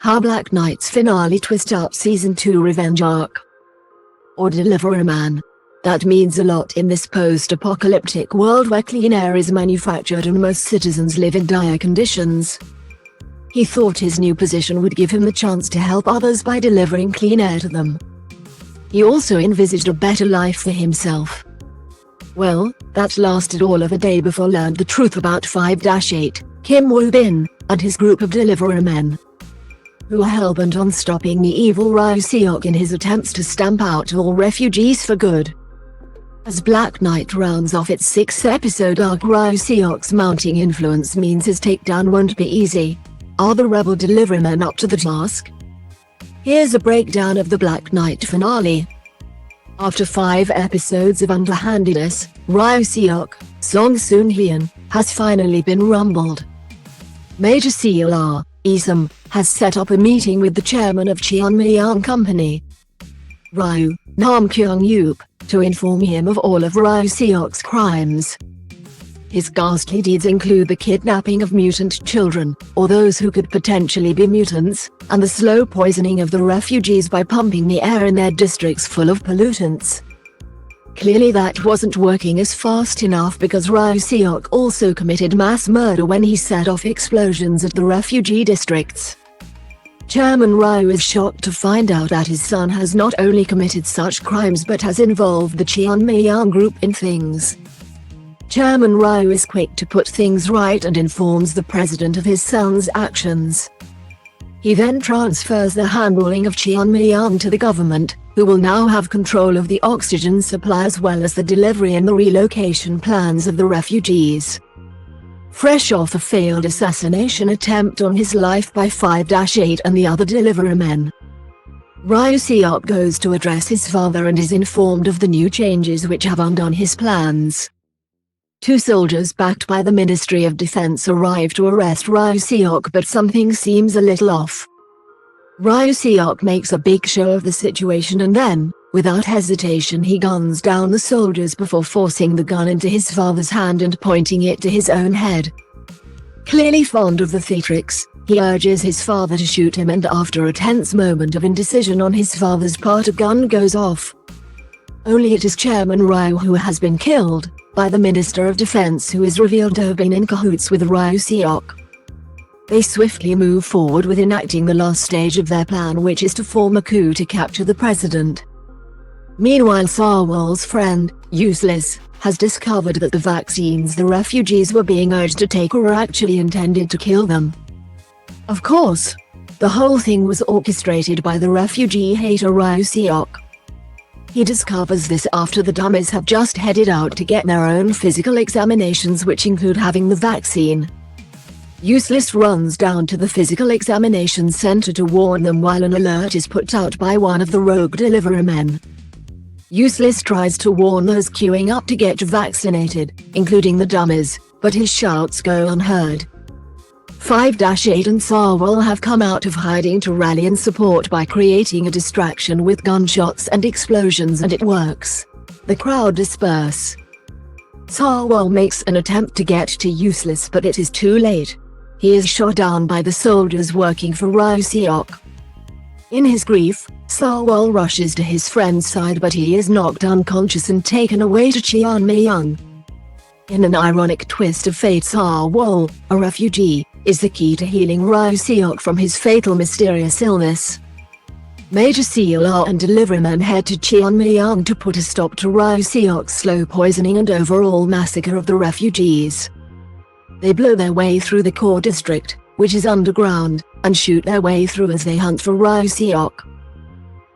How Black Knight's finale twist up Season 2 revenge arc. Or deliveryman. That means a lot in this post-apocalyptic world where clean air is manufactured and most citizens live in dire conditions. He thought his new position would give him the chance to help others by delivering clean air to them. He also envisaged a better life for himself. Well, that lasted all of a day before learned the truth about 5-8, Kim Woo-bin, and his group of deliverymen, who are hell-bent on stopping the evil Ryu Seok in his attempts to stamp out all refugees for good. As Black Knight rounds off its 6-episode arc, Ryu Seok's mounting influence means his takedown won't be easy. Are the rebel deliverymen up to the task? Here's a breakdown of the Black Knight finale. After 5 episodes of underhandedness, Ryu Seok, Song Soon-hyun, has finally been rumbled. Major CLR, Isam, has set up a meeting with the chairman of Cheonmyeong Company, Ryu, Nam Kyung-yup, to inform him of all of Ryu Seok's crimes. His ghastly deeds include the kidnapping of mutant children, or those who could potentially be mutants, and the slow poisoning of the refugees by pumping the air in their districts full of pollutants. Clearly that wasn't working as fast enough because Ryu Seok also committed mass murder when he set off explosions at the refugee districts. Chairman Ryu is shocked to find out that his son has not only committed such crimes but has involved the Cheonmyeong group in things. Chairman Ryu is quick to put things right and informs the president of his son's actions. He then transfers the handling of Cheonmyeong to the government, who will now have control of the oxygen supply as well as the delivery and the relocation plans of the refugees. Fresh off a failed assassination attempt on his life by 5-8 and the other deliverymen, Ryu Seok goes to address his father and is informed of the new changes which have undone his plans. 2 soldiers backed by the Ministry of Defense arrive to arrest Ryu Seok, but something seems a little off. Ryu Seok makes a big show of the situation and then, without hesitation, he guns down the soldiers before forcing the gun into his father's hand and pointing it to his own head. Clearly fond of the theatrics, he urges his father to shoot him, and after a tense moment of indecision on his father's part, a gun goes off. Only it is Chairman Ryu who has been killed, by the Minister of Defense, who is revealed to have been in cahoots with Ryu Seok. They swiftly move forward with enacting the last stage of their plan, which is to form a coup to capture the president. Meanwhile, Sarwal's friend, Useless, has discovered that the vaccines the refugees were being urged to take were actually intended to kill them. Of course, the whole thing was orchestrated by the refugee hater Ryu Seok. He discovers this after the dummies have just headed out to get their own physical examinations, which include having the vaccine. Useless runs down to the physical examination center to warn them while an alert is put out by one of the rogue deliverymen. Useless tries to warn those queuing up to get vaccinated, including the dummies, but his shouts go unheard. 5-8 and Sarwal have come out of hiding to rally in support by creating a distraction with gunshots and explosions, and it works. The crowd disperse. Sarwal makes an attempt to get to Useless, but it is too late. He is shot down by the soldiers working for Ryu Seok. In his grief, Sarwal rushes to his friend's side, but he is knocked unconscious and taken away to Cheonmyeong. In an ironic twist of fate, Sarwal, a refugee, is the key to healing Ryu Seok from his fatal mysterious illness. Major CLR and deliverymen head to Cheonmyeong to put a stop to Ryu Seok's slow poisoning and overall massacre of the refugees. They blow their way through the core district, which is underground, and shoot their way through as they hunt for Ryu Seok.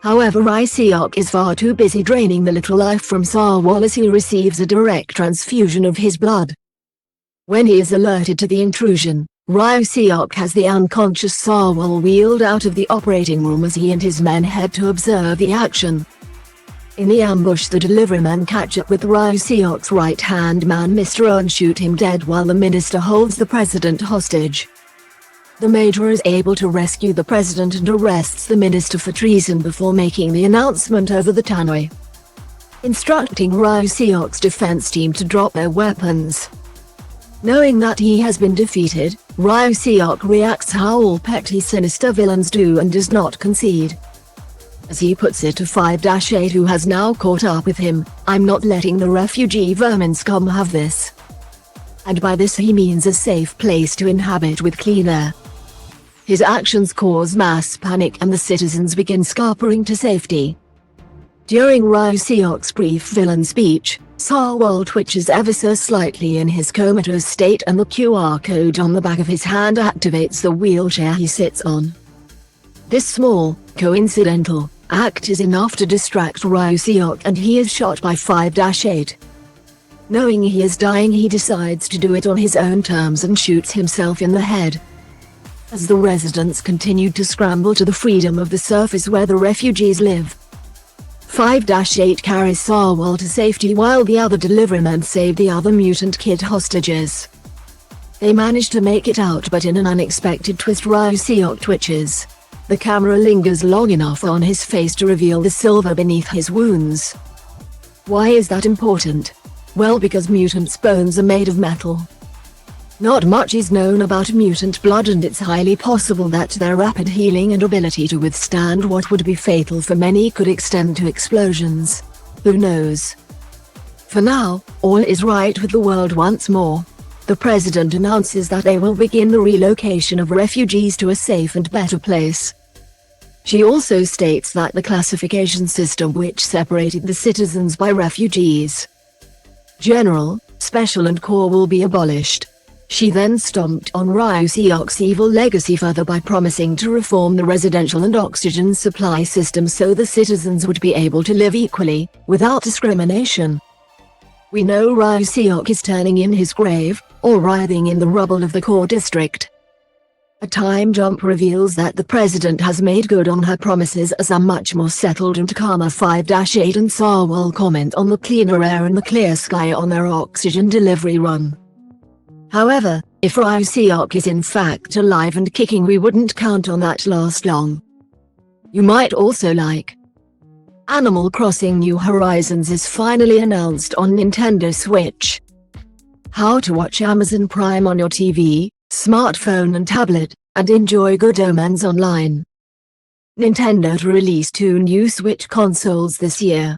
However, Ryu Seok is far too busy draining the little life from Sarwal as he receives a direct transfusion of his blood. When he is alerted to the intrusion, Ryu Seok has the unconscious Sarwal wheeled out of the operating room as he and his men head to observe the action. In the ambush, the deliverymen catch up with Ryu Seok's right-hand man Mr. O and shoot him dead while the minister holds the president hostage. The major is able to rescue the president and arrests the minister for treason before making the announcement over the tannoy, instructing Ryu Seok's defense team to drop their weapons. Knowing that he has been defeated, Ryu-seok reacts how all petty sinister villains do and does not concede. As he puts it to 5-8 who has now caught up with him, "I'm not letting the refugee vermin scum have this." And by this he means a safe place to inhabit with clean air. His actions cause mass panic and the citizens begin scampering to safety. During Ryu-seok's brief villain speech, Sarwal twitches ever so slightly in his comatose state and the QR code on the back of his hand activates the wheelchair he sits on. This small, coincidental, act is enough to distract Ryu-seok and he is shot by 5-8. Knowing he is dying, he decides to do it on his own terms and shoots himself in the head. As the residents continued to scramble to the freedom of the surface where the refugees live, 5-8 carries Sarwal to safety while the other deliverymen save the other mutant kid hostages. They manage to make it out, but in an unexpected twist Ryu-seok twitches. The camera lingers long enough on his face to reveal the silver beneath his wounds. Why is that important? Well, because mutants' bones are made of metal. Not much is known about mutant blood, and it's highly possible that their rapid healing and ability to withstand what would be fatal for many could extend to explosions. Who knows? For now, all is right with the world once more. The president announces that they will begin the relocation of refugees to a safe and better place. She also states that the classification system which separated the citizens by refugees, General, Special and Core will be abolished. She then stomped on Ryu-seok's evil legacy further by promising to reform the residential and oxygen supply system so the citizens would be able to live equally, without discrimination. We know Ryu-seok is turning in his grave, or writhing in the rubble of the core district. A time jump reveals that the president has made good on her promises as a much more settled and calmer 5-8 and Sarwal comment on the cleaner air and the clear sky on their oxygen delivery run. However, if Ryu-seok is in fact alive and kicking, we wouldn't count on that last long. You might also like Animal Crossing New Horizons is finally announced on Nintendo Switch. How to watch Amazon Prime on your TV, smartphone and tablet, and enjoy Good Omens online. Nintendo to release 2 new Switch consoles this year.